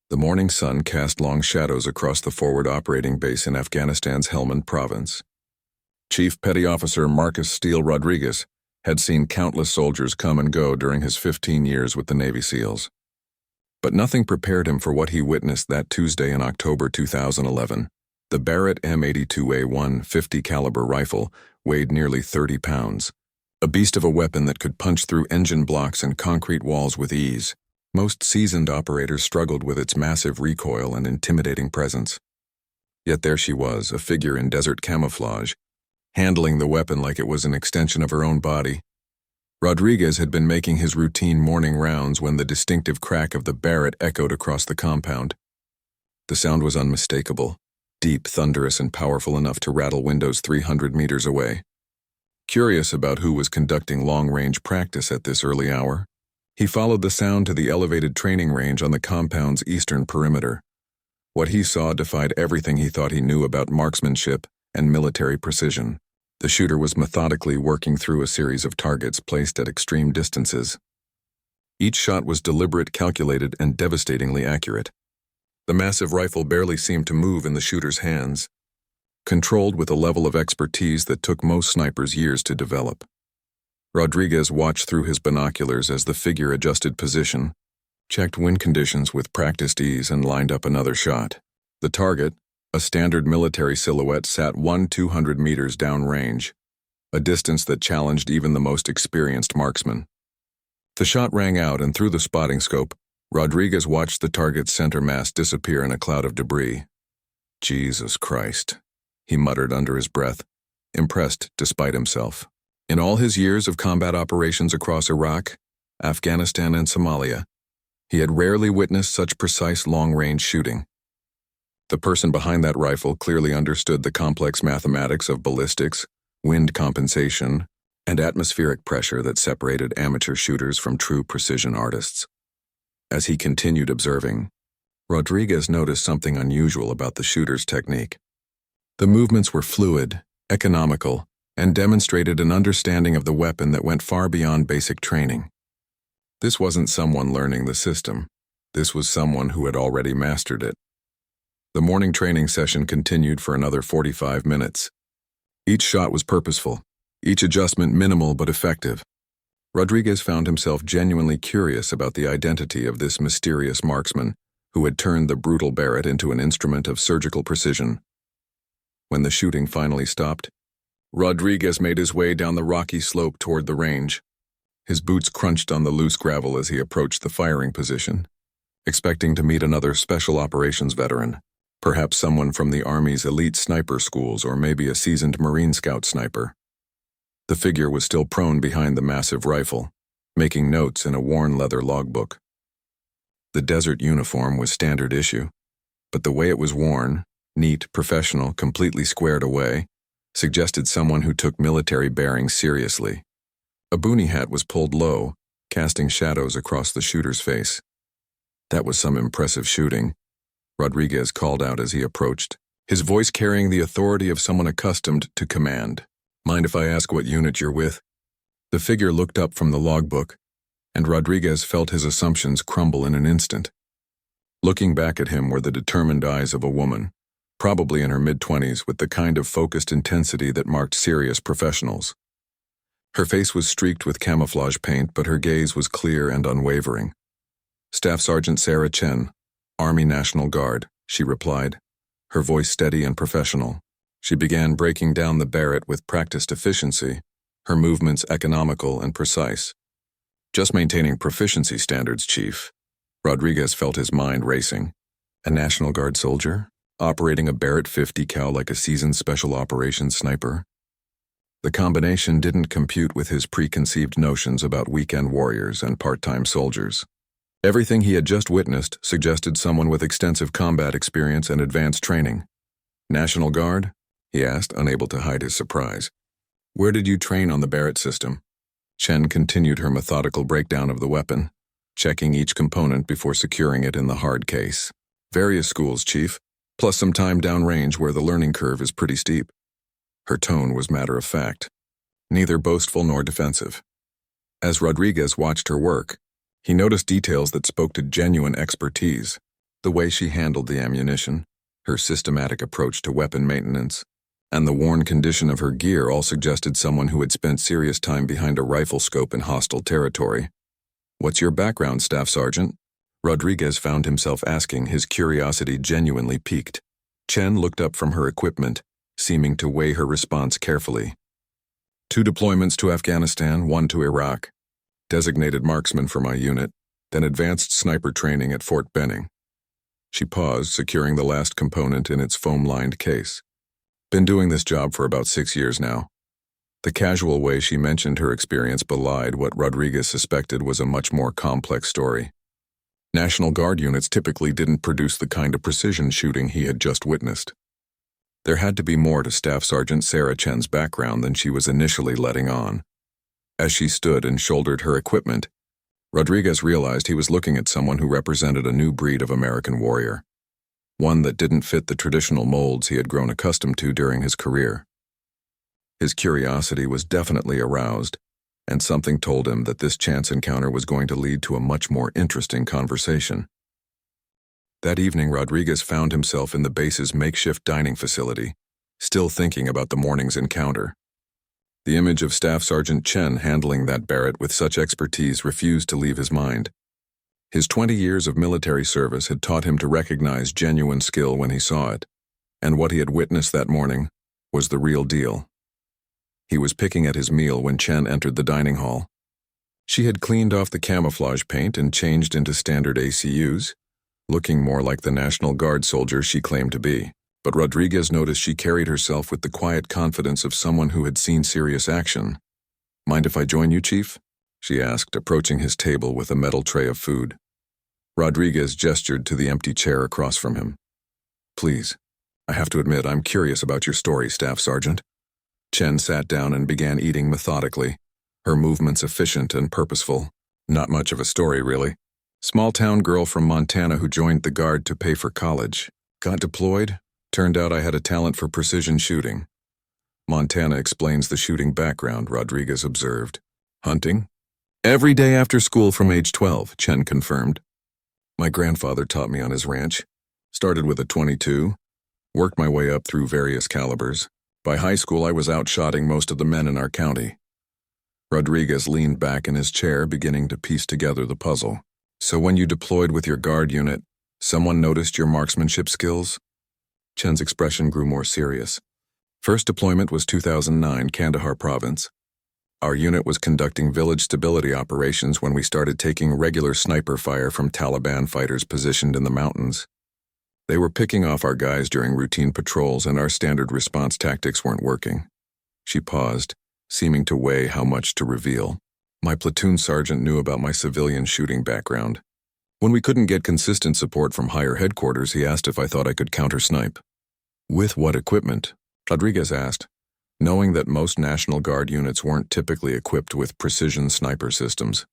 The morning sun cast long shadows across the forward operating base in Afghanistan's Helmand province. Chief Petty Officer Marcus Steele Rodriguez had seen countless soldiers come and go during his 15 years with the Navy SEALs. But nothing prepared him for what he witnessed that Tuesday in October 2011. The Barrett M82A1 50 caliber rifle weighed nearly 30 pounds, a beast of a weapon that could punch through engine blocks and concrete walls with ease. Most seasoned operators struggled with its massive recoil and intimidating presence. Yet there she was, a figure in desert camouflage, handling the weapon like it was an extension of her own body. Rodriguez had been making his routine morning rounds when the distinctive crack of the Barrett echoed across the compound. The sound was unmistakable, deep, thunderous, and powerful enough to rattle windows 300 meters away. Curious about who was conducting long-range practice at this early hour, he followed the sound to the elevated training range on the compound's eastern perimeter. What he saw defied everything he thought he knew about marksmanship and military precision. The shooter was methodically working through a series of targets placed at extreme distances. Each shot was deliberate, calculated, and devastatingly accurate. The massive rifle barely seemed to move in the shooter's hands, controlled with a level of expertise that took most snipers years to develop. Rodriguez watched through his binoculars as the figure adjusted position, checked wind conditions with practiced ease, and lined up another shot. The target, a standard military silhouette, sat 200 meters downrange, a distance that challenged even the most experienced marksman. The shot rang out, and through the spotting scope, Rodriguez watched the target's center mass disappear in a cloud of debris. "Jesus Christ," he muttered under his breath, impressed despite himself. In all his years of combat operations across Iraq, Afghanistan, and Somalia, he had rarely witnessed such precise long-range shooting. The person behind that rifle clearly understood the complex mathematics of ballistics, wind compensation, and atmospheric pressure that separated amateur shooters from true precision artists. As he continued observing, Rodriguez noticed something unusual about the shooter's technique. The movements were fluid, economical, and demonstrated an understanding of the weapon that went far beyond basic training. This wasn't someone learning the system. This was someone who had already mastered it. The morning training session continued for another 45 minutes. Each shot was purposeful, each adjustment minimal but effective. Rodriguez found himself genuinely curious about the identity of this mysterious marksman who had turned the brutal Barrett into an instrument of surgical precision. When the shooting finally stopped, Rodriguez made his way down the rocky slope toward the range. His boots crunched on the loose gravel as he approached the firing position, expecting to meet another special operations veteran, perhaps someone from the Army's elite sniper schools or maybe a seasoned Marine Scout sniper. The figure was still prone behind the massive rifle, making notes in a worn leather logbook. The desert uniform was standard issue, but the way it was worn, neat, professional, completely squared away, suggested someone who took military bearings seriously. A boonie hat was pulled low, casting shadows across the shooter's face. "That was some impressive shooting," Rodriguez called out as he approached, his voice carrying the authority of someone accustomed to command. "Mind if I ask what unit you're with?" The figure looked up from the logbook, and Rodriguez felt his assumptions crumble in an instant. Looking back at him were the determined eyes of a woman, probably in her mid-20s, with the kind of focused intensity that marked serious professionals. Her face was streaked with camouflage paint, but her gaze was clear and unwavering. "Staff Sergeant Sarah Chen, Army National Guard," she replied, her voice steady and professional. She began breaking down the Barrett with practiced efficiency, her movements economical and precise. "Just maintaining proficiency standards, Chief." Rodriguez felt his mind racing. A National Guard soldier, operating a Barrett 50 cal like a seasoned special operations sniper? The combination didn't compute with his preconceived notions about weekend warriors and part-time soldiers. Everything he had just witnessed suggested someone with extensive combat experience and advanced training. "National Guard?" he asked, unable to hide his surprise. "Where did you train on the Barrett system?" Chen continued her methodical breakdown of the weapon, checking each component before securing it in the hard case. "Various schools, Chief, plus some time downrange where the learning curve is pretty steep." Her tone was matter-of-fact, neither boastful nor defensive. As Rodriguez watched her work, he noticed details that spoke to genuine expertise. The way she handled the ammunition, her systematic approach to weapon maintenance, and the worn condition of her gear all suggested someone who had spent serious time behind a rifle scope in hostile territory. "What's your background, Staff Sergeant?" Rodriguez found himself asking, his curiosity genuinely piqued. Chen looked up from her equipment, seeming to weigh her response carefully. "2 deployments to Afghanistan, 1 to Iraq. Designated marksman for my unit, then advanced sniper training at Fort Benning." She paused, securing the last component in its foam-lined case. "Been doing this job for about 6 years now." The casual way she mentioned her experience belied what Rodriguez suspected was a much more complex story. National Guard units typically didn't produce the kind of precision shooting he had just witnessed. There had to be more to Staff Sergeant Sarah Chen's background than she was initially letting on. As she stood and shouldered her equipment, Rodriguez realized he was looking at someone who represented a new breed of American warrior, one that didn't fit the traditional molds he had grown accustomed to during his career. His curiosity was definitely aroused, and something told him that this chance encounter was going to lead to a much more interesting conversation. That evening, Rodriguez found himself in the base's makeshift dining facility, still thinking about the morning's encounter. The image of Staff Sergeant Chen handling that Barrett with such expertise refused to leave his mind. His 20 years of military service had taught him to recognize genuine skill when he saw it, and what he had witnessed that morning was the real deal. He was picking at his meal when Chen entered the dining hall. She had cleaned off the camouflage paint and changed into standard ACUs, looking more like the National Guard soldier she claimed to be. But Rodriguez noticed she carried herself with the quiet confidence of someone who had seen serious action. "Mind if I join you, Chief?" she asked, approaching his table with a metal tray of food. Rodriguez gestured to the empty chair across from him. "Please, I have to admit I'm curious about your story, Staff Sergeant." Chen sat down and began eating methodically, her movements efficient and purposeful. Not much of a story, really. Small-town girl from Montana who joined the Guard to pay for college. Got deployed. Turned out I had a talent for precision shooting. Montana explains the shooting background, Rodriguez observed. Hunting? Every day after school from age 12, Chen confirmed. My grandfather taught me on his ranch. Started with a .22, worked my way up through various calibers. By high school, I was outshotting most of the men in our county. Rodriguez leaned back in his chair, beginning to piece together the puzzle. So when you deployed with your Guard unit, someone noticed your marksmanship skills? Chen's expression grew more serious. First deployment was 2009, Kandahar Province. Our unit was conducting village stability operations when we started taking regular sniper fire from Taliban fighters positioned in the mountains. They were picking off our guys during routine patrols, and our standard response tactics weren't working. She paused, seeming to weigh how much to reveal. My platoon sergeant knew about my civilian shooting background. When we couldn't get consistent support from higher headquarters, he asked if I thought I could counter-snipe. With what equipment? Rodriguez asked, knowing that most National Guard units weren't typically equipped with precision sniper systems.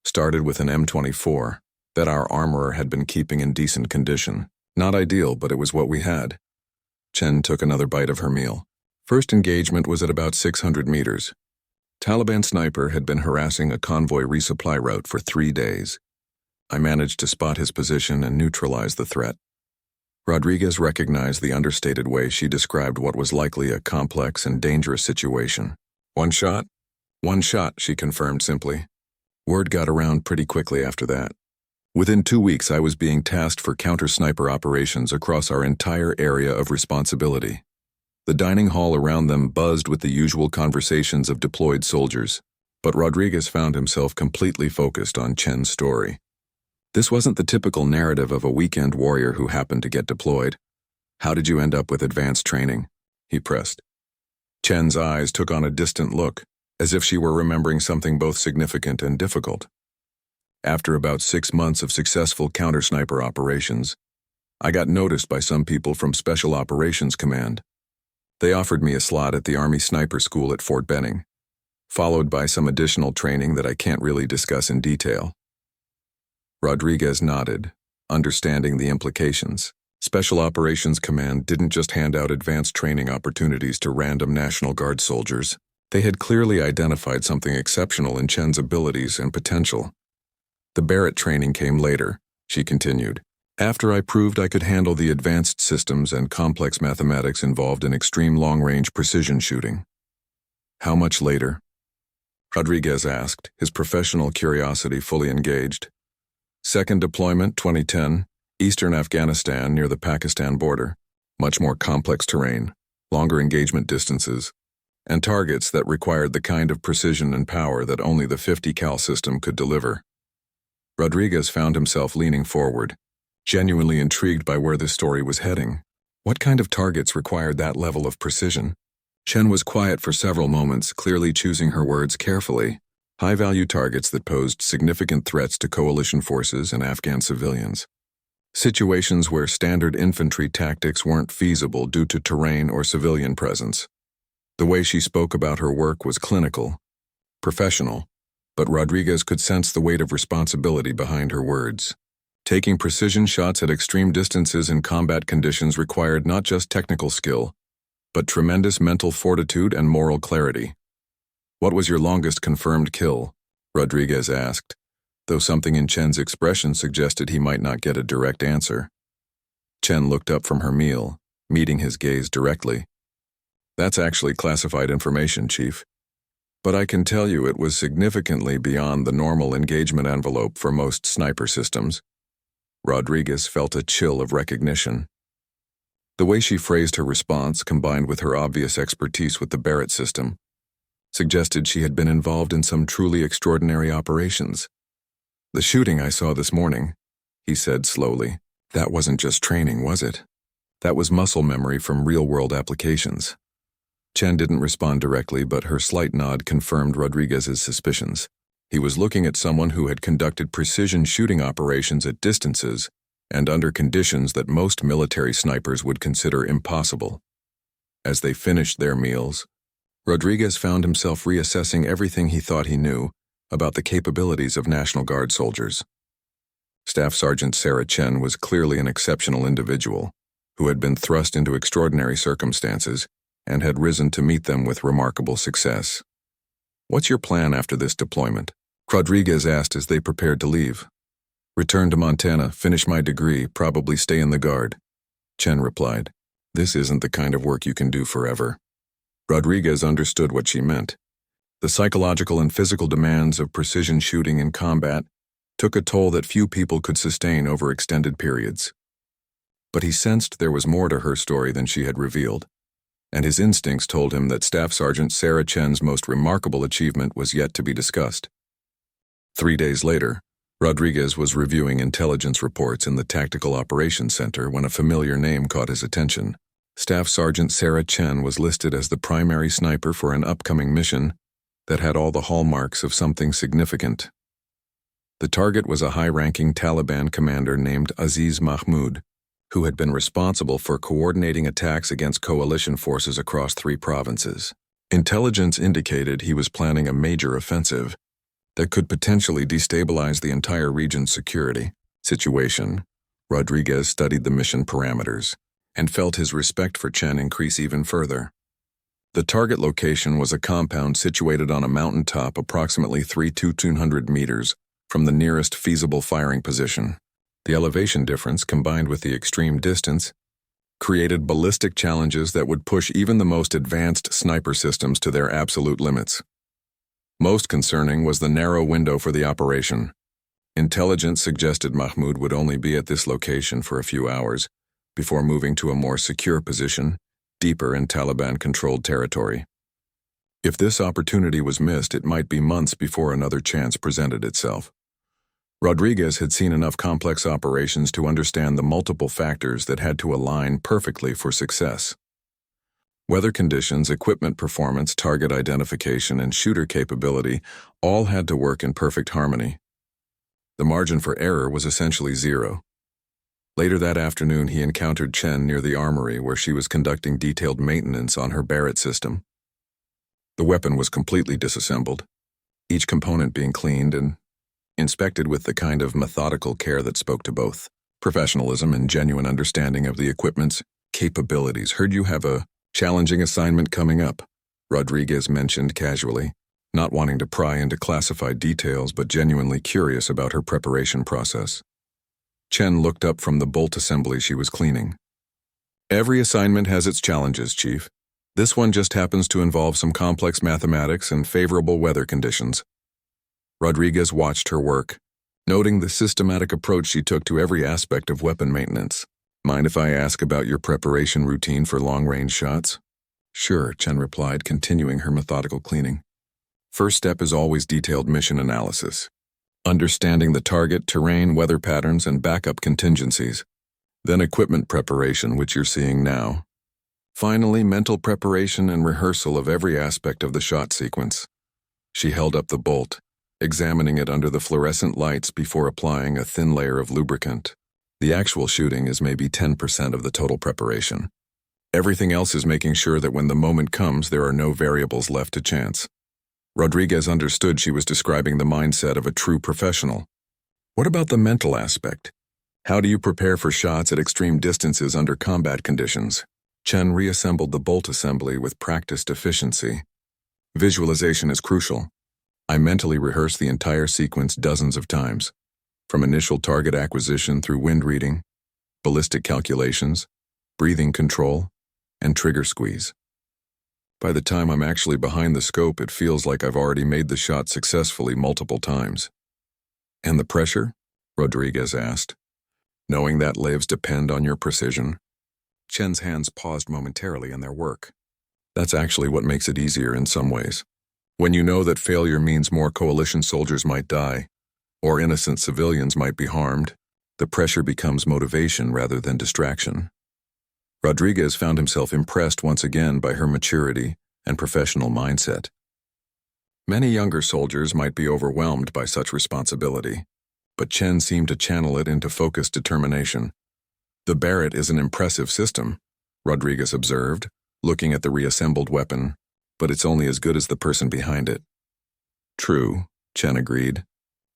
Started with an M24 that our armorer had been keeping in decent condition. Not ideal, but it was what we had. Chen took another bite of her meal. First engagement was at about 600 meters. Taliban sniper had been harassing a convoy resupply route for 3 days. I managed to spot his position and neutralize the threat. Rodriguez recognized the understated way she described what was likely a complex and dangerous situation. One shot? One shot, she confirmed simply. Word got around pretty quickly after that. Within 2 weeks, I was being tasked for counter-sniper operations across our entire area of responsibility. The dining hall around them buzzed with the usual conversations of deployed soldiers, but Rodriguez found himself completely focused on Chen's story. This wasn't the typical narrative of a weekend warrior who happened to get deployed. How did you end up with advanced training? He pressed. Chen's eyes took on a distant look, as if she were remembering something both significant and difficult. After about 6 months of successful counter-sniper operations, I got noticed by some people from Special Operations Command. They offered me a slot at the Army Sniper School at Fort Benning, followed by some additional training that I can't really discuss in detail. Rodriguez nodded, understanding the implications. Special Operations Command didn't just hand out advanced training opportunities to random National Guard soldiers. They had clearly identified something exceptional in Chen's abilities and potential. The Barrett training came later, she continued. After I proved I could handle the advanced systems and complex mathematics involved in extreme long-range precision shooting. How much later? Rodriguez asked, his professional curiosity fully engaged. Second deployment, 2010, eastern Afghanistan near the Pakistan border. Much more complex terrain, longer engagement distances, and targets that required the kind of precision and power that only the 50 cal system could deliver. Rodriguez found himself leaning forward, genuinely intrigued by where this story was heading. What kind of targets required that level of precision? Chen was quiet for several moments, clearly choosing her words carefully. High-value targets that posed significant threats to coalition forces and Afghan civilians. Situations where standard infantry tactics weren't feasible due to terrain or civilian presence. The way she spoke about her work was clinical, professional, but Rodriguez could sense the weight of responsibility behind her words. Taking precision shots at extreme distances in combat conditions required not just technical skill, but tremendous mental fortitude and moral clarity. "What was your longest confirmed kill?" Rodriguez asked, though something in Chen's expression suggested he might not get a direct answer. Chen looked up from her meal, meeting his gaze directly. "That's actually classified information, Chief. But I can tell you it was significantly beyond the normal engagement envelope for most sniper systems." Rodriguez felt a chill of recognition. The way she phrased her response, combined with her obvious expertise with the Barrett system, suggested she had been involved in some truly extraordinary operations. "The shooting I saw this morning," he said slowly, "that wasn't just training, was it? That was muscle memory from real-world applications." Chen didn't respond directly, but her slight nod confirmed Rodriguez's suspicions. He was looking at someone who had conducted precision shooting operations at distances and under conditions that most military snipers would consider impossible. As they finished their meals, Rodriguez found himself reassessing everything he thought he knew about the capabilities of National Guard soldiers. Staff Sergeant Sarah Chen was clearly an exceptional individual who had been thrust into extraordinary circumstances and had risen to meet them with remarkable success. "What's your plan after this deployment?" Rodriguez asked as they prepared to leave. "Return to Montana, finish my degree, probably stay in the Guard," Chen replied. "This isn't the kind of work you can do forever." Rodriguez understood what she meant. The psychological and physical demands of precision shooting in combat took a toll that few people could sustain over extended periods. But he sensed there was more to her story than she had revealed, and his instincts told him that Staff Sergeant Sarah Chen's most remarkable achievement was yet to be discussed. 3 days later, Rodriguez was reviewing intelligence reports in the Tactical Operations Center when a familiar name caught his attention. Staff Sergeant Sarah Chen was listed as the primary sniper for an upcoming mission that had all the hallmarks of something significant. The target was a high-ranking Taliban commander named Aziz Mahmoud, who had been responsible for coordinating attacks against coalition forces across 3 provinces. Intelligence indicated he was planning a major offensive that could potentially destabilize the entire region's security situation. Rodriguez studied the mission parameters and felt his respect for Chen increase even further. The target location was a compound situated on a mountaintop approximately 300 meters from the nearest feasible firing position. The elevation difference, combined with the extreme distance, created ballistic challenges that would push even the most advanced sniper systems to their absolute limits. Most concerning was the narrow window for the operation. Intelligence suggested Mahmoud would only be at this location for a few hours before moving to a more secure position, deeper in Taliban-controlled territory. If this opportunity was missed, it might be months before another chance presented itself. Rodriguez had seen enough complex operations to understand the multiple factors that had to align perfectly for success. Weather conditions, equipment performance, target identification, and shooter capability all had to work in perfect harmony. The margin for error was essentially zero. Later that afternoon, he encountered Chen near the armory where she was conducting detailed maintenance on her Barrett system. The weapon was completely disassembled, each component being cleaned and inspected with the kind of methodical care that spoke to both professionalism and genuine understanding of the equipment's capabilities. "Heard you have a challenging assignment coming up," Rodriguez mentioned casually, not wanting to pry into classified details but genuinely curious about her preparation process. Chen looked up from the bolt assembly she was cleaning. Every assignment has its challenges, Chief. This one just happens to involve some complex mathematics and favorable weather conditions. Rodriguez watched her work, noting the systematic approach she took to every aspect of weapon maintenance. Mind if I ask about your preparation routine for long-range shots? Sure, Chen replied, continuing her methodical cleaning. First step is always detailed mission analysis. Understanding the target, terrain, weather patterns, and backup contingencies. Then equipment preparation, which you're seeing now. Finally, mental preparation and rehearsal of every aspect of the shot sequence. She held up the bolt, examining it under the fluorescent lights before applying a thin layer of lubricant. The actual shooting is maybe 10% of the total preparation. Everything else is making sure that when the moment comes, there are no variables left to chance. Rodriguez understood she was describing the mindset of a true professional. What about the mental aspect? How do you prepare for shots at extreme distances under combat conditions? Chen reassembled the bolt assembly with practiced efficiency. Visualization is crucial. I mentally rehearsed the entire sequence dozens of times, from initial target acquisition through wind reading, ballistic calculations, breathing control, and trigger squeeze. By the time I'm actually behind the scope, it feels like I've already made the shot successfully multiple times. And the pressure? Rodriguez asked. Knowing that lives depend on your precision. Chen's hands paused momentarily in their work. That's actually what makes it easier in some ways. When you know that failure means more coalition soldiers might die, or innocent civilians might be harmed, the pressure becomes motivation rather than distraction. Rodriguez found himself impressed once again by her maturity and professional mindset. Many younger soldiers might be overwhelmed by such responsibility, but Chen seemed to channel it into focused determination. The Barrett is an impressive system, Rodriguez observed, looking at the reassembled weapon, but it's only as good as the person behind it. True, Chen agreed,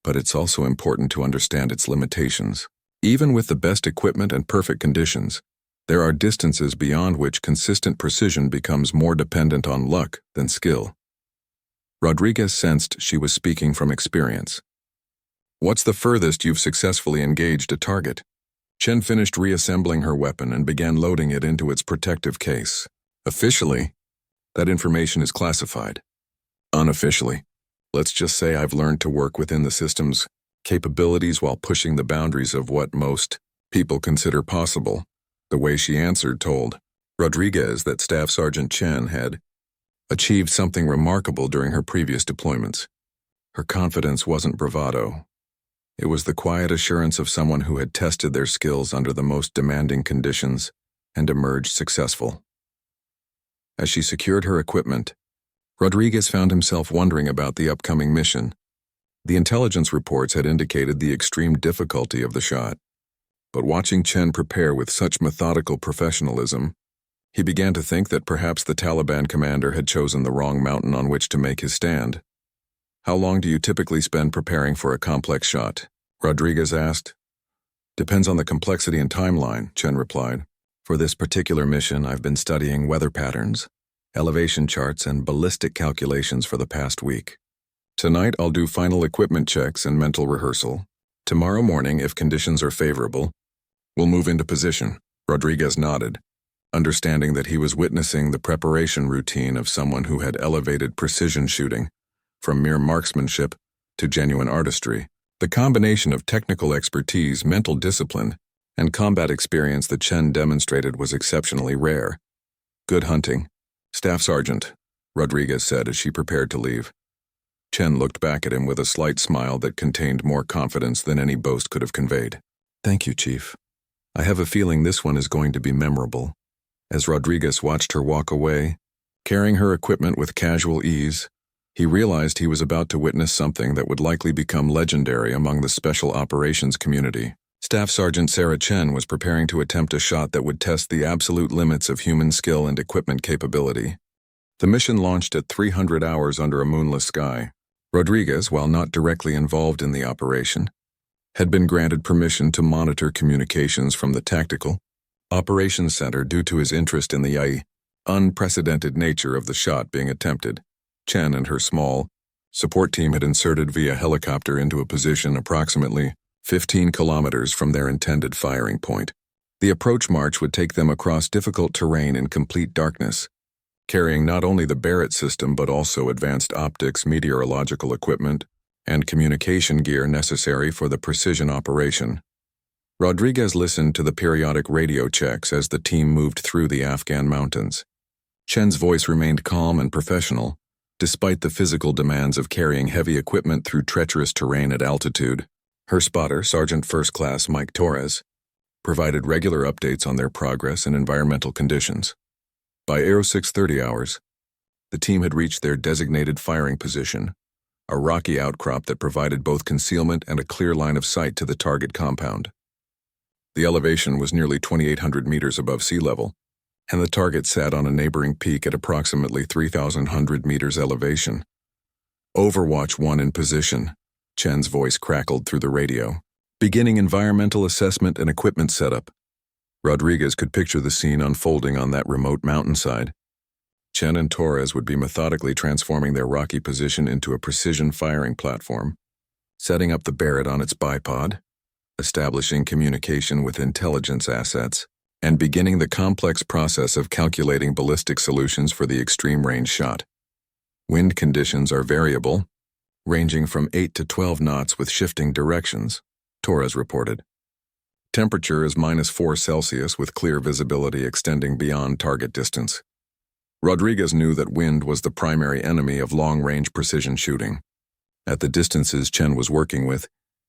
but it's also important to understand its limitations. Even with the best equipment and perfect conditions, there are distances beyond which consistent precision becomes more dependent on luck than skill. Rodriguez sensed she was speaking from experience. What's the furthest you've successfully engaged a target? Chen finished reassembling her weapon and began loading it into its protective case. Officially, that information is classified. Unofficially, let's just say I've learned to work within the system's capabilities while pushing the boundaries of what most people consider possible. The way she answered told Rodriguez that Staff Sergeant Chen had achieved something remarkable during her previous deployments. Her confidence wasn't bravado. It was the quiet assurance of someone who had tested their skills under the most demanding conditions and emerged successful. As she secured her equipment, Rodriguez found himself wondering about the upcoming mission. The intelligence reports had indicated the extreme difficulty of the shot, but watching Chen prepare with such methodical professionalism, he began to think that perhaps the Taliban commander had chosen the wrong mountain on which to make his stand. How long do you typically spend preparing for a complex shot? Rodriguez asked. Depends on the complexity and timeline, Chen replied. For this particular mission, I've been studying weather patterns, elevation charts, and ballistic calculations for the past week. Tonight, I'll do final equipment checks and mental rehearsal. Tomorrow morning, if conditions are favorable, we'll move into position. Rodriguez nodded, understanding that he was witnessing the preparation routine of someone who had elevated precision shooting from mere marksmanship to genuine artistry. The combination of technical expertise, mental discipline, and combat experience that Chen demonstrated was exceptionally rare. Good hunting, Staff Sergeant, Rodriguez said as she prepared to leave. Chen looked back at him with a slight smile that contained more confidence than any boast could have conveyed. Thank you, Chief. I have a feeling this one is going to be memorable. As Rodriguez watched her walk away, carrying her equipment with casual ease, he realized he was about to witness something that would likely become legendary among the Special Operations community. Staff Sergeant Sarah Chen was preparing to attempt a shot that would test the absolute limits of human skill and equipment capability. The mission launched at 300 hours under a moonless sky. Rodriguez, while not directly involved in the operation, had been granted permission to monitor communications from the Tactical Operations Center due to his interest in the unprecedented nature of the shot being attempted. Chen and her small support team had inserted via helicopter into a position approximately 15 kilometers from their intended firing point. The approach march would take them across difficult terrain in complete darkness, carrying not only the Barrett system but also advanced optics, meteorological equipment, and communication gear necessary for the precision operation. Rodriguez listened to the periodic radio checks as the team moved through the Afghan mountains. Chen's voice remained calm and professional, despite the physical demands of carrying heavy equipment through treacherous terrain at altitude. Her spotter, Sergeant First Class Mike Torres, provided regular updates on their progress and environmental conditions. By 0630 hours, the team had reached their designated firing position, a rocky outcrop that provided both concealment and a clear line of sight to the target compound. The elevation was nearly 2,800 meters above sea level, and the target sat on a neighboring peak at approximately 3,100 meters elevation. Overwatch 1 in position, Chen's voice crackled through the radio. Beginning environmental assessment and equipment setup. Rodriguez could picture the scene unfolding on that remote mountainside. Chen and Torres would be methodically transforming their rocky position into a precision firing platform, setting up the Barrett on its bipod, establishing communication with intelligence assets, and beginning the complex process of calculating ballistic solutions for the extreme range shot. Wind conditions are variable, ranging from 8 to 12 knots with shifting directions, Torres reported. Temperature is -4 Celsius with clear visibility extending beyond target distance. Rodriguez knew that wind was the primary enemy of long-range precision shooting. At the distances Chen was working with,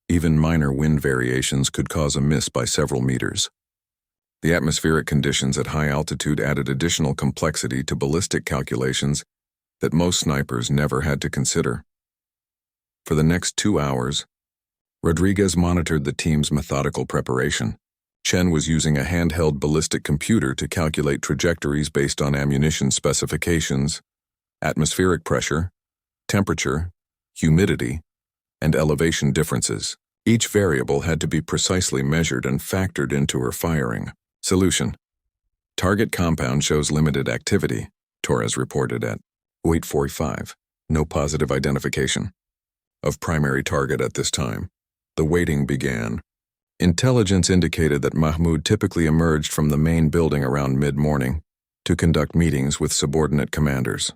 even minor wind variations could cause a miss by several meters. The atmospheric conditions at high altitude added additional complexity to ballistic calculations that most snipers never had to consider. For the next 2 hours, Rodriguez monitored the team's methodical preparation. Chen was using a handheld ballistic computer to calculate trajectories based on ammunition specifications, atmospheric pressure, temperature, humidity, and elevation differences. Each variable had to be precisely measured and factored into her firing. Solution. Target compound shows limited activity, Torres reported at 0845. No positive identification of primary target at this time. The waiting began. Intelligence indicated that Mahmoud typically emerged from the main building around mid-morning to conduct meetings with subordinate commanders.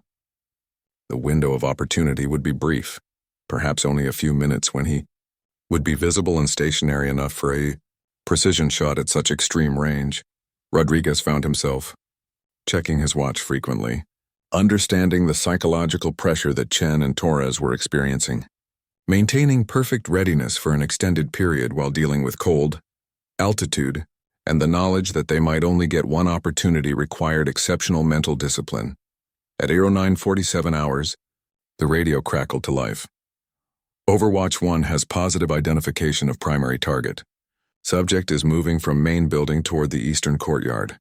The window of opportunity would be brief, perhaps only a few minutes, when he would be visible and stationary enough for a precision shot at such extreme range. Rodriguez found himself checking his watch frequently, understanding the psychological pressure that Chen and Torres were experiencing. Maintaining perfect readiness for an extended period while dealing with cold, altitude, and the knowledge that they might only get one opportunity required exceptional mental discipline. At 0947 hours, the radio crackled to life. Overwatch 1 has positive identification of primary target. Subject is moving from main building toward the eastern courtyard.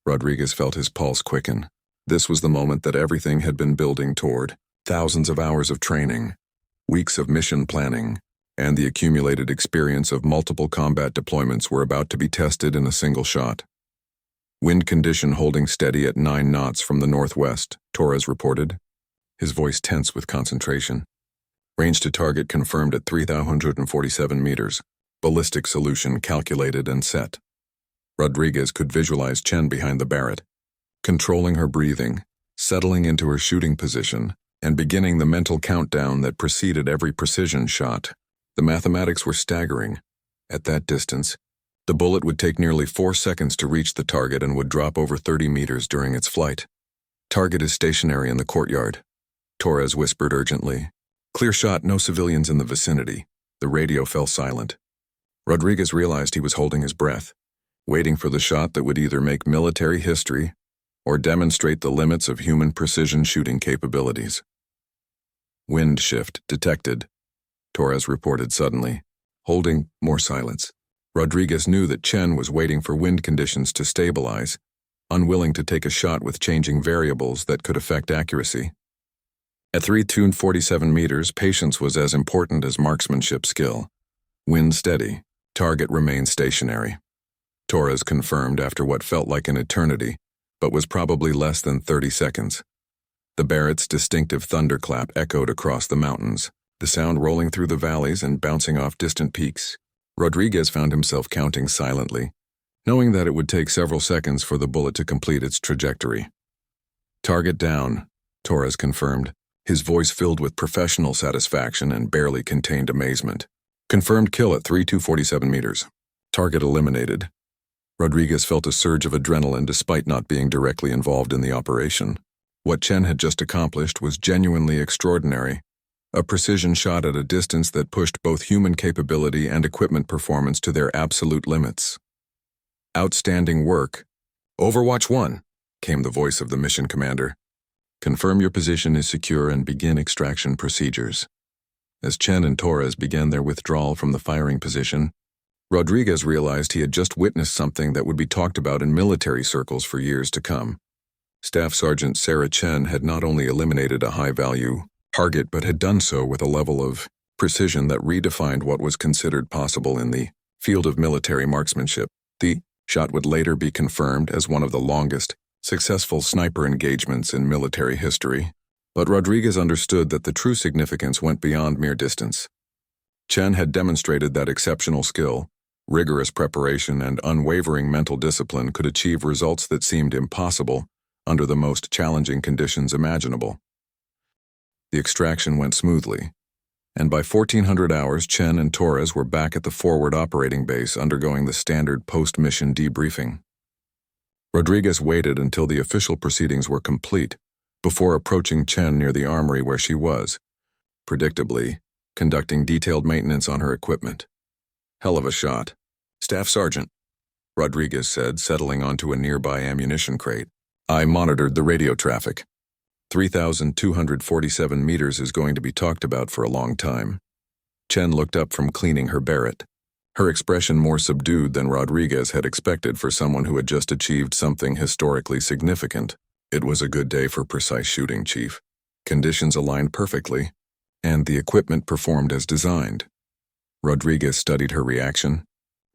Rodriguez felt his pulse quicken. This was the moment that everything had been building toward. Thousands of hours of training, weeks of mission planning, and the accumulated experience of multiple combat deployments were about to be tested in a single shot. Wind condition holding steady at 9 knots from the northwest, Torres reported, his voice tense with concentration. Range to target confirmed at 3,147 meters. Ballistic solution calculated and set. Rodriguez could visualize Chen behind the Barrett, controlling her breathing, settling into her shooting position, and beginning the mental countdown that preceded every precision shot. The mathematics were staggering. At that distance, the bullet would take nearly 4 seconds to reach the target and would drop over 30 meters during its flight. Target is stationary in the courtyard, Torres whispered urgently. Clear shot, no civilians in the vicinity. The radio fell silent. Rodriguez realized he was holding his breath, waiting for the shot that would either make military history or demonstrate the limits of human precision shooting capabilities. Wind shift detected, Torres reported suddenly, holding more silence. Rodriguez knew that Chen was waiting for wind conditions to stabilize, unwilling to take a shot with changing variables that could affect accuracy. At 3,247 meters, patience was as important as marksmanship skill. Wind steady, target remained stationary. Torres confirmed after what felt like an eternity, but was probably less than 30 seconds. The Barrett's distinctive thunderclap echoed across the mountains, the sound rolling through the valleys and bouncing off distant peaks. Rodriguez found himself counting silently, knowing that it would take several seconds for the bullet to complete its trajectory. "Target down," Torres confirmed, his voice filled with professional satisfaction and barely contained amazement. "Confirmed kill at 3247 meters. Target eliminated." Rodriguez felt a surge of adrenaline despite not being directly involved in the operation. What Chen had just accomplished was genuinely extraordinary, a precision shot at a distance that pushed both human capability and equipment performance to their absolute limits. "Outstanding work. Overwatch 1, came the voice of the mission commander. "Confirm your position is secure and begin extraction procedures." As Chen and Torres began their withdrawal from the firing position, Rodriguez realized he had just witnessed something that would be talked about in military circles for years to come. Staff Sergeant Sarah Chen had not only eliminated a high-value target but had done so with a level of precision that redefined what was considered possible in the field of military marksmanship. The shot would later be confirmed as one of the longest, successful sniper engagements in military history, but Rodriguez understood that the true significance went beyond mere distance. Chen had demonstrated that exceptional skill, rigorous preparation, and unwavering mental discipline could achieve results that seemed impossible under the most challenging conditions imaginable. The extraction went smoothly, and by 1400 hours Chen and Torres were back at the forward operating base undergoing the standard post-mission debriefing. Rodriguez waited until the official proceedings were complete before approaching Chen near the armory where she was, predictably, conducting detailed maintenance on her equipment. "Hell of a shot, Staff Sergeant," Rodriguez said, settling onto a nearby ammunition crate. "I monitored the radio traffic. 3,247 meters is going to be talked about for a long time." Chen looked up from cleaning her Barrett, her expression more subdued than Rodriguez had expected for someone who had just achieved something historically significant. "It was a good day for precise shooting, Chief. Conditions aligned perfectly, and the equipment performed as designed." Rodriguez studied her reaction,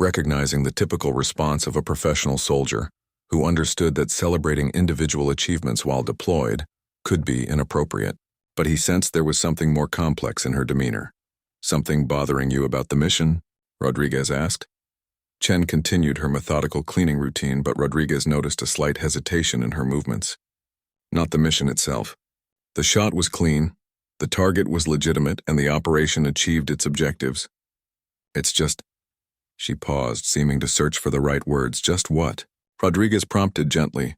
recognizing the typical response of a professional soldier who understood that celebrating individual achievements while deployed could be inappropriate. But he sensed there was something more complex in her demeanor. "Something bothering you about the mission?" Rodriguez asked. Chen continued her methodical cleaning routine, but Rodriguez noticed a slight hesitation in her movements. "Not the mission itself. The shot was clean, the target was legitimate, and the operation achieved its objectives. It's just..." She paused, seeming to search for the right words. "Just what?" Rodriguez prompted gently.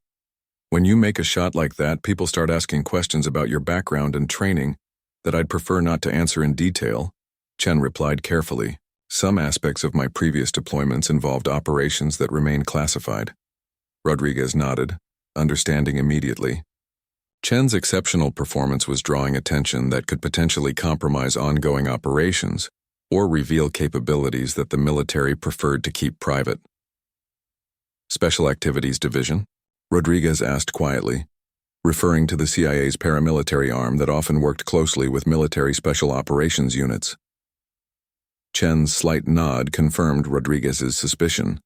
"When you make a shot like that, people start asking questions about your background and training that I'd prefer not to answer in detail," Chen replied carefully. "Some aspects of my previous deployments involved operations that remain classified." Rodriguez nodded, understanding immediately. Chen's exceptional performance was drawing attention that could potentially compromise ongoing operations or reveal capabilities that the military preferred to keep private. "Special Activities Division?" Rodriguez asked quietly, referring to the CIA's paramilitary arm that often worked closely with military special operations units. Chen's slight nod confirmed Rodriguez's suspicion.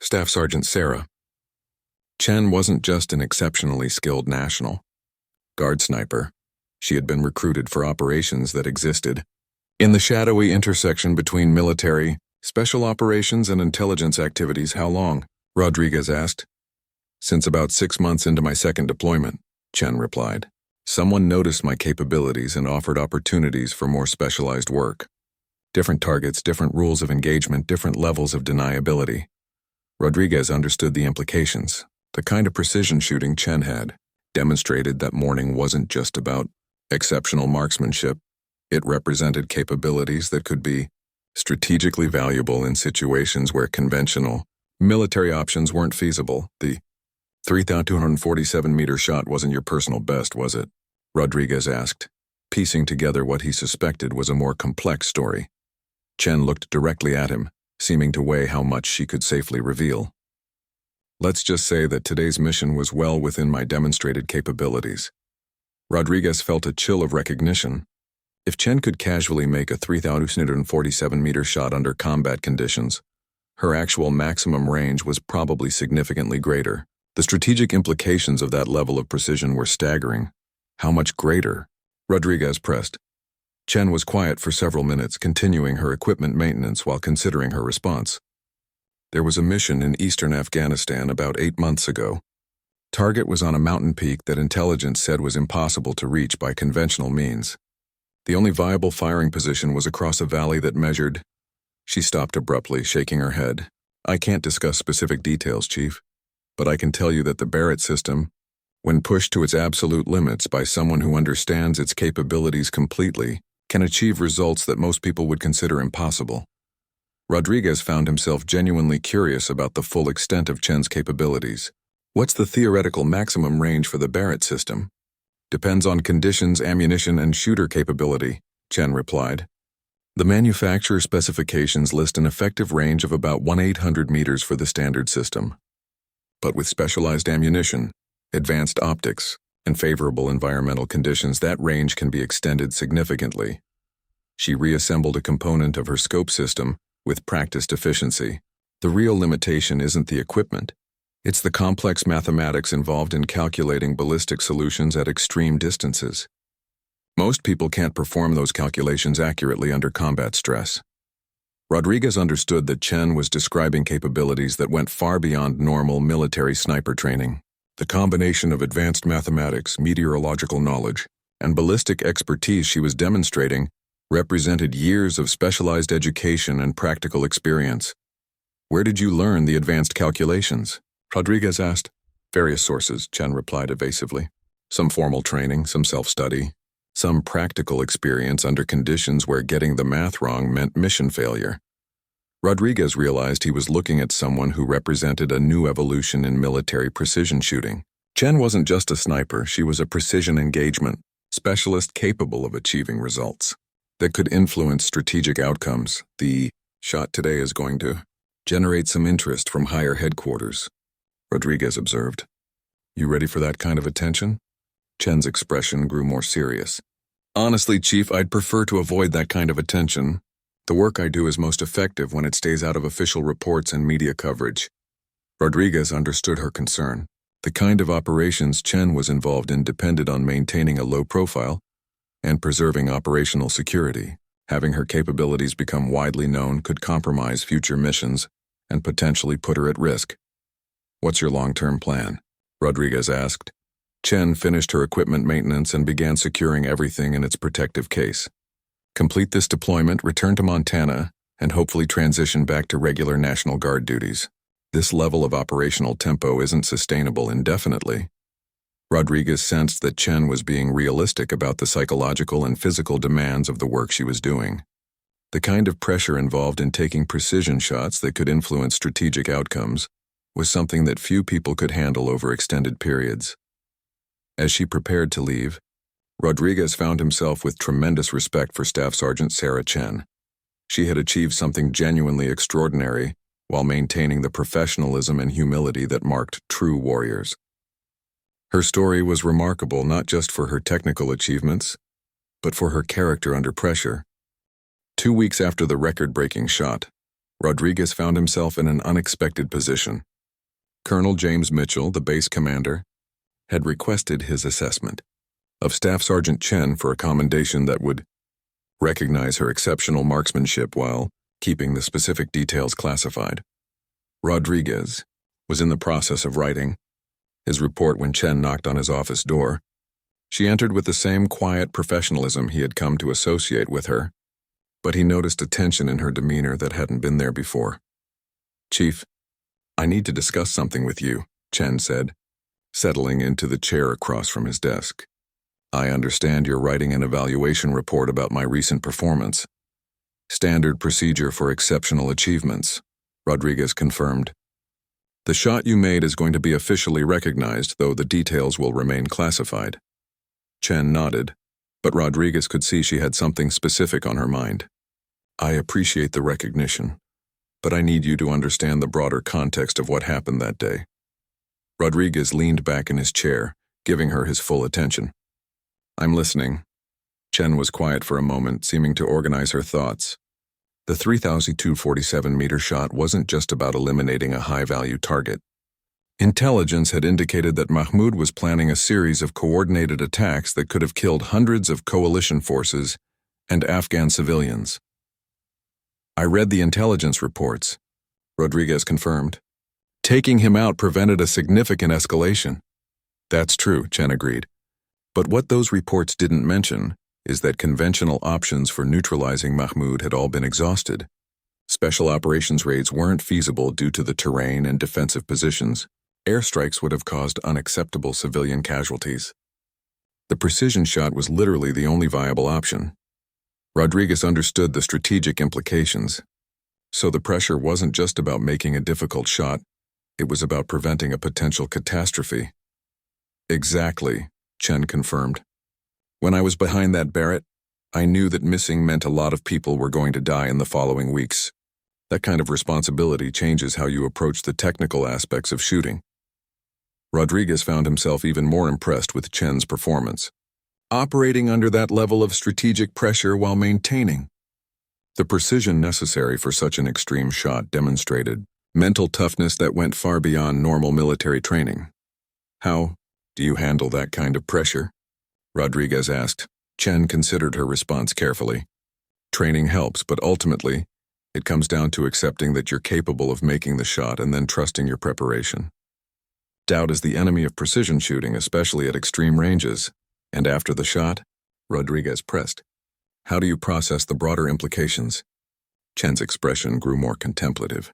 "Staff Sergeant Sarah." Chen wasn't just an exceptionally skilled national guard sniper. She had been recruited for operations that existed in the shadowy intersection between military, special operations, and intelligence activities. "How long?" Rodriguez asked. "Since about 6 months into my second deployment," Chen replied. "Someone noticed my capabilities and offered opportunities for more specialized work. Different targets, different rules of engagement, different levels of deniability." Rodriguez understood the implications. The kind of precision shooting Chen had demonstrated that morning wasn't just about exceptional marksmanship. It represented capabilities that could be strategically valuable in situations where conventional military options weren't feasible. "The 3,247-meter shot wasn't your personal best, was it?" Rodriguez asked, piecing together what he suspected was a more complex story. Chen looked directly at him, seeming to weigh how much she could safely reveal. "Let's just say that today's mission was well within my demonstrated capabilities." Rodriguez felt a chill of recognition. If Chen could casually make a 3,247-meter shot under combat conditions, her actual maximum range was probably significantly greater. The strategic implications of that level of precision were staggering. "How much greater?" Rodriguez pressed. Chen was quiet for several minutes, continuing her equipment maintenance while considering her response. There was a mission in eastern Afghanistan about 8 months ago. Target was on a mountain peak that intelligence said was impossible to reach by conventional means. The only viable firing position was across a valley that measured. She stopped abruptly, shaking her head. I can't discuss specific details, Chief, but I can tell you that the Barrett system, when pushed to its absolute limits by someone who understands its capabilities completely, can achieve results that most people would consider impossible. Rodriguez found himself genuinely curious about the full extent of Chen's capabilities. What's the theoretical maximum range for the Barrett system? Depends on conditions, ammunition, and shooter capability, Chen replied. The manufacturer specifications list an effective range of about 1/800 meters for the standard system. But with specialized ammunition, advanced optics, and favorable environmental conditions, that range can be extended significantly. She reassembled a component of her scope system with practiced efficiency. The real limitation isn't the equipment. It's the complex mathematics involved in calculating ballistic solutions at extreme distances. Most people can't perform those calculations accurately under combat stress. Rodriguez understood that Chen was describing capabilities that went far beyond normal military sniper training. The combination of advanced mathematics, meteorological knowledge, and ballistic expertise she was demonstrating represented years of specialized education and practical experience. Where did you learn the advanced calculations? Rodriguez asked. Various sources, Chen replied evasively. Some formal training, some self-study, some practical experience under conditions where getting the math wrong meant mission failure. Rodriguez realized he was looking at someone who represented a new evolution in military precision shooting. Chen wasn't just a sniper, she was a precision engagement specialist capable of achieving results that could influence strategic outcomes. The shot today is going to generate some interest from higher headquarters, Rodriguez observed. You ready for that kind of attention? Chen's expression grew more serious. Honestly, Chief, I'd prefer to avoid that kind of attention. The work I do is most effective when it stays out of official reports and media coverage. Rodriguez understood her concern. The kind of operations Chen was involved in depended on maintaining a low profile and preserving operational security. Having her capabilities become widely known could compromise future missions and potentially put her at risk. What's your long-term plan? Rodriguez asked. Chen finished her equipment maintenance and began securing everything in its protective case. Complete this deployment, return to Montana, and hopefully transition back to regular National Guard duties. This level of operational tempo isn't sustainable indefinitely. Rodriguez sensed that Chen was being realistic about the psychological and physical demands of the work she was doing. The kind of pressure involved in taking precision shots that could influence strategic outcomes was something that few people could handle over extended periods. As she prepared to leave, Rodriguez found himself with tremendous respect for Staff Sergeant Sarah Chen. She had achieved something genuinely extraordinary while maintaining the professionalism and humility that marked true warriors. Her story was remarkable not just for her technical achievements, but for her character under pressure. 2 weeks after the record-breaking shot, Rodriguez found himself in an unexpected position. Colonel James Mitchell, the base commander, had requested his assessment of Staff Sergeant Chen for a commendation that would recognize her exceptional marksmanship while keeping the specific details classified. Rodriguez was in the process of writing his report when Chen knocked on his office door. She entered with the same quiet professionalism he had come to associate with her, but he noticed a tension in her demeanor that hadn't been there before. Chief, I need to discuss something with you, Chen said, settling into the chair across from his desk. I understand you're writing an evaluation report about my recent performance. Standard procedure for exceptional achievements, Rodriguez confirmed. The shot you made is going to be officially recognized, though the details will remain classified. Chen nodded, but Rodriguez could see she had something specific on her mind. I appreciate the recognition, but I need you to understand the broader context of what happened that day. Rodriguez leaned back in his chair, giving her his full attention. I'm listening. Chen was quiet for a moment, seeming to organize her thoughts. The 3,247-meter shot wasn't just about eliminating a high-value target. Intelligence had indicated that Mahmoud was planning a series of coordinated attacks that could have killed hundreds of coalition forces and Afghan civilians. I read the intelligence reports, Rodriguez confirmed. Taking him out prevented a significant escalation. That's true, Chen agreed. But what those reports didn't mention is that conventional options for neutralizing Mahmoud had all been exhausted. Special operations raids weren't feasible due to the terrain and defensive positions. Airstrikes would have caused unacceptable civilian casualties. The precision shot was literally the only viable option. Rodriguez understood the strategic implications. So the pressure wasn't just about making a difficult shot, it was about preventing a potential catastrophe. Exactly, Chen confirmed. When I was behind that Barrett, I knew that missing meant a lot of people were going to die in the following weeks. That kind of responsibility changes how you approach the technical aspects of shooting. Rodriguez found himself even more impressed with Chen's performance, operating under that level of strategic pressure while maintaining. The precision necessary for such an extreme shot demonstrated mental toughness that went far beyond normal military training. How do you handle that kind of pressure? Rodriguez asked. Chen considered her response carefully. Training helps, but ultimately, it comes down to accepting that you're capable of making the shot and then trusting your preparation. Doubt is the enemy of precision shooting, especially at extreme ranges. And after the shot, Rodriguez pressed. How do you process the broader implications? Chen's expression grew more contemplative.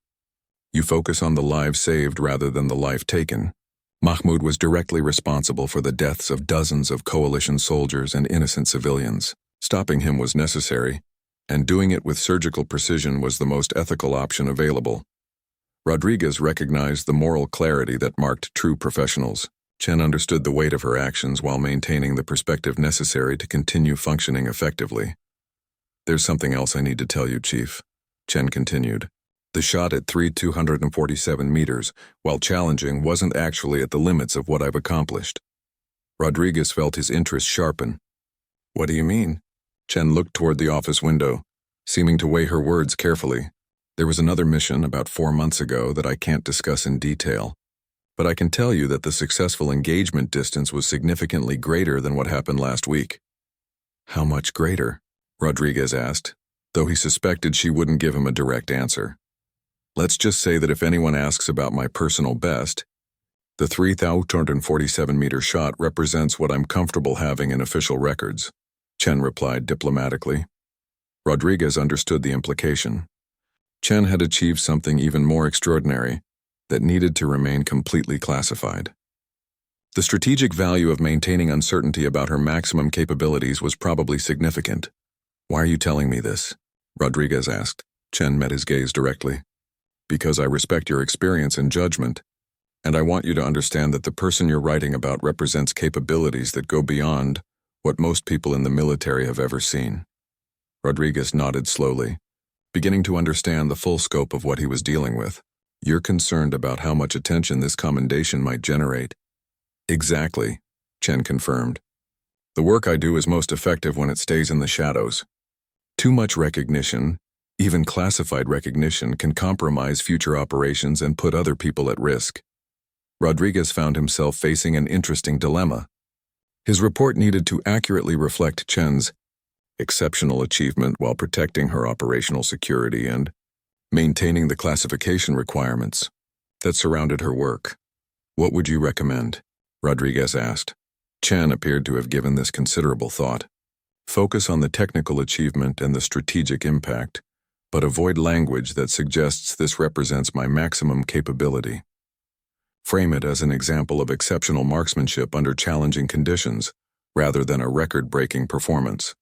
You focus on the lives saved rather than the life taken. Mahmoud was directly responsible for the deaths of dozens of coalition soldiers and innocent civilians. Stopping him was necessary, and doing it with surgical precision was the most ethical option available. Rodriguez recognized the moral clarity that marked true professionals. Chen understood the weight of her actions while maintaining the perspective necessary to continue functioning effectively. There's something else I need to tell you, Chief, Chen continued. The shot at 247 meters, while challenging, wasn't actually at the limits of what I've accomplished. Rodriguez felt his interest sharpen. What do you mean? Chen looked toward the office window, seeming to weigh her words carefully. There was another mission about 4 months ago that I can't discuss in detail. But I can tell you that the successful engagement distance was significantly greater than what happened last week. How much greater? Rodriguez asked, though he suspected she wouldn't give him a direct answer. Let's just say that if anyone asks about my personal best, the 3,247-meter shot represents what I'm comfortable having in official records, Chen replied diplomatically. Rodriguez understood the implication. Chen had achieved something even more extraordinary that needed to remain completely classified. The strategic value of maintaining uncertainty about her maximum capabilities was probably significant. Why are you telling me this? Rodriguez asked. Chen met his gaze directly. Because I respect your experience and judgment, and I want you to understand that the person you're writing about represents capabilities that go beyond what most people in the military have ever seen. Rodriguez nodded slowly, beginning to understand the full scope of what he was dealing with. You're concerned about how much attention this commendation might generate. Exactly, Chen confirmed. The work I do is most effective when it stays in the shadows. Too much recognition, even classified recognition, can compromise future operations and put other people at risk. Rodriguez found himself facing an interesting dilemma. His report needed to accurately reflect Chen's exceptional achievement while protecting her operational security and maintaining the classification requirements that surrounded her work. What would you recommend? Rodriguez asked. Chen appeared to have given this considerable thought. Focus on the technical achievement and the strategic impact, but avoid language that suggests this represents my maximum capability. Frame it as an example of exceptional marksmanship under challenging conditions, rather than a record-breaking performance.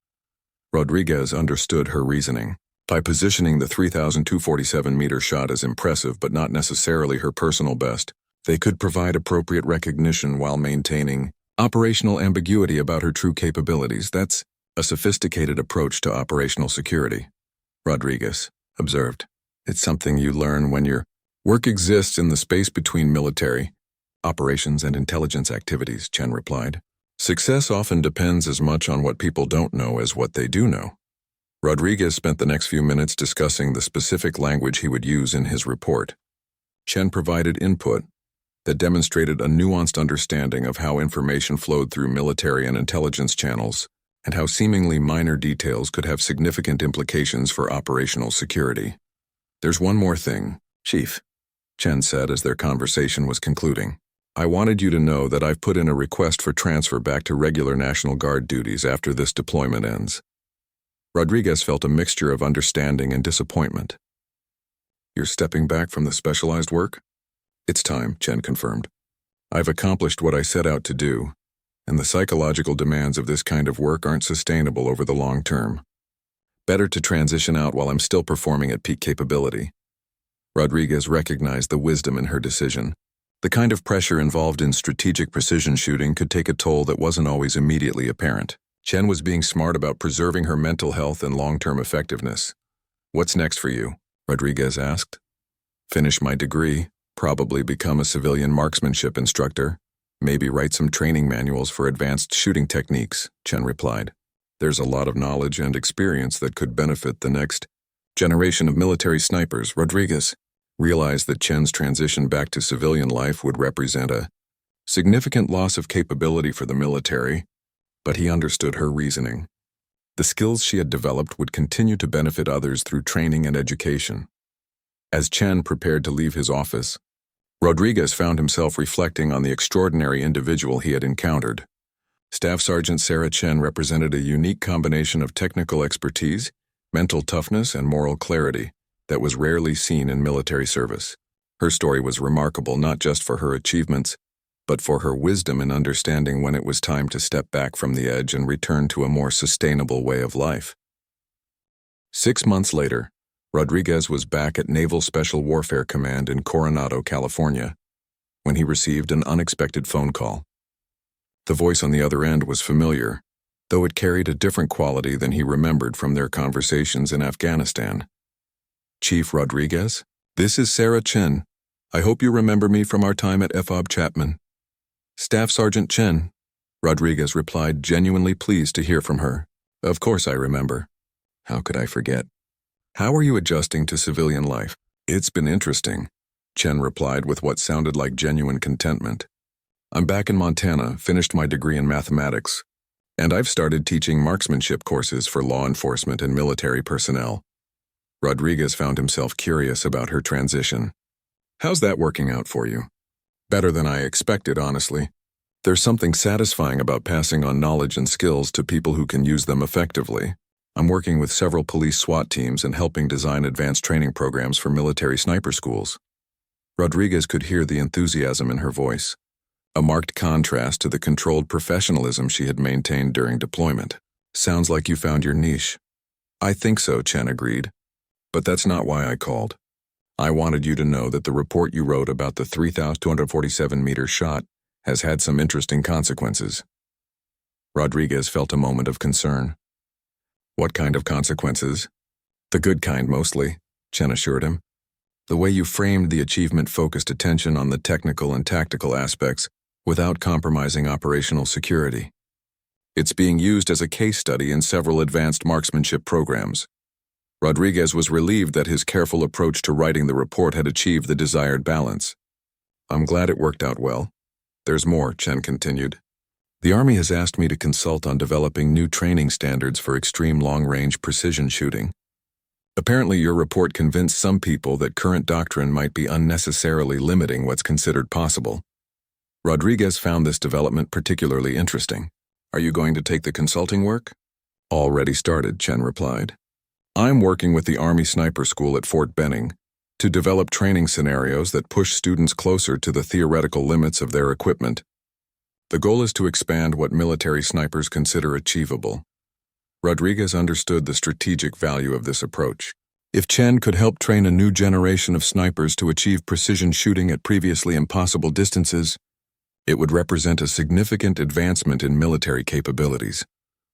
Rodriguez understood her reasoning. By positioning the 3,247-meter shot as impressive but not necessarily her personal best, they could provide appropriate recognition while maintaining operational ambiguity about her true capabilities. That's a sophisticated approach to operational security, Rodriguez observed. It's something you learn when your work exists in the space between military operations and intelligence activities, Chen replied. Success often depends as much on what people don't know as what they do know. Rodriguez spent the next few minutes discussing the specific language he would use in his report. Chen provided input that demonstrated a nuanced understanding of how information flowed through military and intelligence channels, and how seemingly minor details could have significant implications for operational security. "There's one more thing, Chief," Chen said as their conversation was concluding. "I wanted you to know that I've put in a request for transfer back to regular National Guard duties after this deployment ends." Rodriguez felt a mixture of understanding and disappointment. "You're stepping back from the specialized work?" "It's time," Chen confirmed. "I've accomplished what I set out to do, and the psychological demands of this kind of work aren't sustainable over the long term. Better to transition out while I'm still performing at peak capability." Rodriguez recognized the wisdom in her decision. The kind of pressure involved in strategic precision shooting could take a toll that wasn't always immediately apparent. Chen was being smart about preserving her mental health and long-term effectiveness. "What's next for you?" Rodriguez asked. "Finish my degree, probably become a civilian marksmanship instructor, maybe write some training manuals for advanced shooting techniques," Chen replied. "There's a lot of knowledge and experience that could benefit the next generation of military snipers." Rodriguez realized that Chen's transition back to civilian life would represent a significant loss of capability for the military, but he understood her reasoning. The skills she had developed would continue to benefit others through training and education. As Chen prepared to leave his office, Rodriguez found himself reflecting on the extraordinary individual he had encountered. Staff Sergeant Sarah Chen represented a unique combination of technical expertise, mental toughness, and moral clarity that was rarely seen in military service. Her story was remarkable not just for her achievements, but for her wisdom in understanding when it was time to step back from the edge and return to a more sustainable way of life. 6 months later, Rodriguez was back at Naval Special Warfare Command in Coronado, California, when he received an unexpected phone call. The voice on the other end was familiar, though it carried a different quality than he remembered from their conversations in Afghanistan. "Chief Rodriguez, this is Sarah Chen. I hope you remember me from our time at FOB Chapman." "Staff Sergeant Chen," Rodriguez replied, genuinely pleased to hear from her. "Of course I remember. How could I forget? How are you adjusting to civilian life?" "It's been interesting," Chen replied with what sounded like genuine contentment. "I'm back in Montana, finished my degree in mathematics, and I've started teaching marksmanship courses for law enforcement and military personnel." Rodriguez found himself curious about her transition. "How's that working out for you?" "Better than I expected, honestly. There's something satisfying about passing on knowledge and skills to people who can use them effectively. I'm working with several police SWAT teams and helping design advanced training programs for military sniper schools." Rodriguez could hear the enthusiasm in her voice, a marked contrast to the controlled professionalism she had maintained during deployment. "Sounds like you found your niche." "I think so," Chen agreed. "But that's not why I called. I wanted you to know that the report you wrote about the 3,247-meter shot has had some interesting consequences." Rodriguez felt a moment of concern. "What kind of consequences?" "The good kind, mostly," Chen assured him. "The way you framed the achievement focused attention on the technical and tactical aspects without compromising operational security. It's being used as a case study in several advanced marksmanship programs." Rodriguez was relieved that his careful approach to writing the report had achieved the desired balance. "I'm glad it worked out well. There's more," Chen continued. "The Army has asked me to consult on developing new training standards for extreme long-range precision shooting. Apparently your report convinced some people that current doctrine might be unnecessarily limiting what's considered possible." Rodriguez found this development particularly interesting. "Are you going to take the consulting work?" "Already started," Chen replied. "I'm working with the Army Sniper School at Fort Benning to develop training scenarios that push students closer to the theoretical limits of their equipment. The goal is to expand what military snipers consider achievable." Rodriguez understood the strategic value of this approach. If Chen could help train a new generation of snipers to achieve precision shooting at previously impossible distances, it would represent a significant advancement in military capabilities.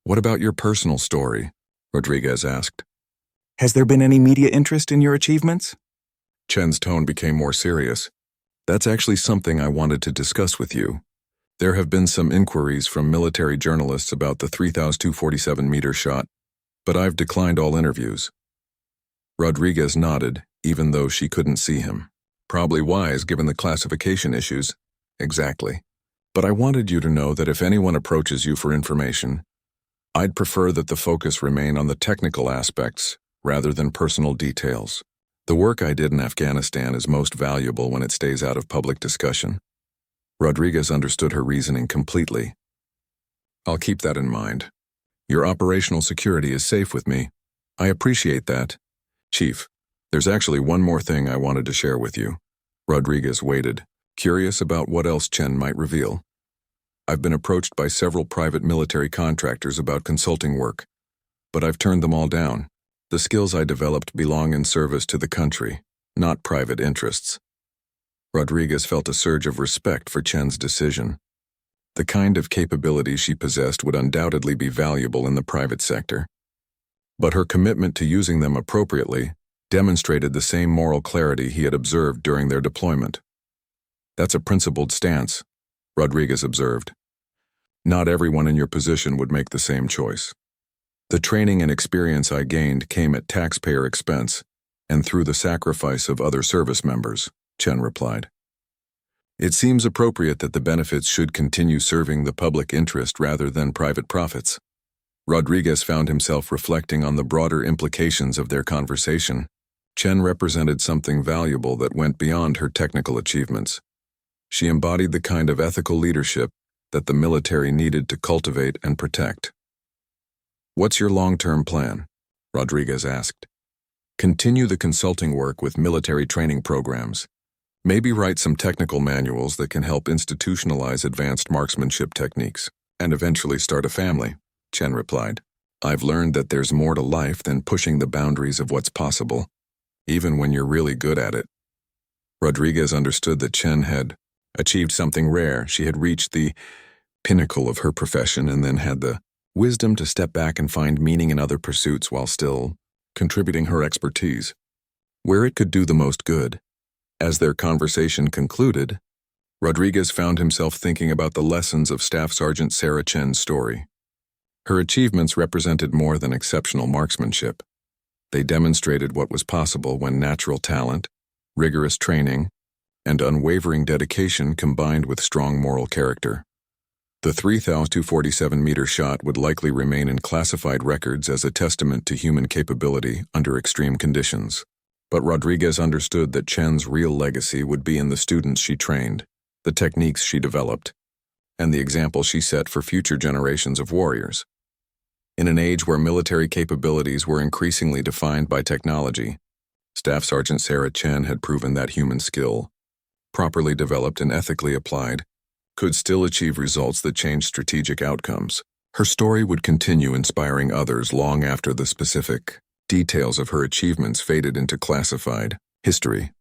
"What about your personal story?" Rodriguez asked. "Has there been any media interest in your achievements?" Chen's tone became more serious. "That's actually something I wanted to discuss with you. There have been some inquiries from military journalists about the 3,247-meter shot, but I've declined all interviews." Rodriguez nodded, even though she couldn't see him. "Probably wise given the classification issues." "Exactly. But I wanted you to know that if anyone approaches you for information, I'd prefer that the focus remain on the technical aspects rather than personal details. The work I did in Afghanistan is most valuable when it stays out of public discussion. Rodriguez understood her reasoning completely. I'll keep that in mind. Your operational security is safe with me. I appreciate that. Chief, there's actually one more thing I wanted to share with you. Rodriguez waited, curious about what else Chen might reveal. I've been approached by several private military contractors about consulting work, but I've turned them all down. The skills I developed belong in service to the country, not private interests. Rodriguez felt a surge of respect for Chen's decision. The kind of capabilities she possessed would undoubtedly be valuable in the private sector. But her commitment to using them appropriately demonstrated the same moral clarity he had observed during their deployment. That's a principled stance, Rodriguez observed. Not everyone in your position would make the same choice. The training and experience I gained came at taxpayer expense and through the sacrifice of other service members, Chen replied. It seems appropriate that the benefits should continue serving the public interest rather than private profits. Rodriguez found himself reflecting on the broader implications of their conversation. Chen represented something valuable that went beyond her technical achievements. She embodied the kind of ethical leadership that the military needed to cultivate and protect. What's your long-term plan? Rodriguez asked. Continue the consulting work with military training programs. Maybe write some technical manuals that can help institutionalize advanced marksmanship techniques, and eventually start a family, Chen replied. I've learned that there's more to life than pushing the boundaries of what's possible, even when you're really good at it. Rodriguez understood that Chen had achieved something rare. She had reached the pinnacle of her profession and then had the wisdom to step back and find meaning in other pursuits while still contributing her expertise where it could do the most good. As their conversation concluded, Rodriguez found himself thinking about the lessons of Staff Sergeant Sarah Chen's story. Her achievements represented more than exceptional marksmanship. They demonstrated what was possible when natural talent, rigorous training, and unwavering dedication combined with strong moral character. The 3,247-meter shot would likely remain in classified records as a testament to human capability under extreme conditions. But Rodriguez understood that Chen's real legacy would be in the students she trained, the techniques she developed, and the example she set for future generations of warriors. In an age where military capabilities were increasingly defined by technology, Staff Sergeant Sarah Chen had proven that human skill, properly developed and ethically applied, could still achieve results that changed strategic outcomes. Her story would continue inspiring others long after the specific details of her achievements faded into classified history.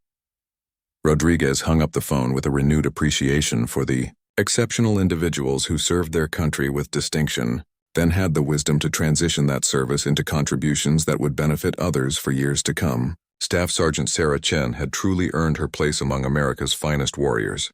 Rodriguez hung up the phone with a renewed appreciation for the exceptional individuals who served their country with distinction, then had the wisdom to transition that service into contributions that would benefit others for years to come. Staff Sergeant Sarah Chen had truly earned her place among America's finest warriors.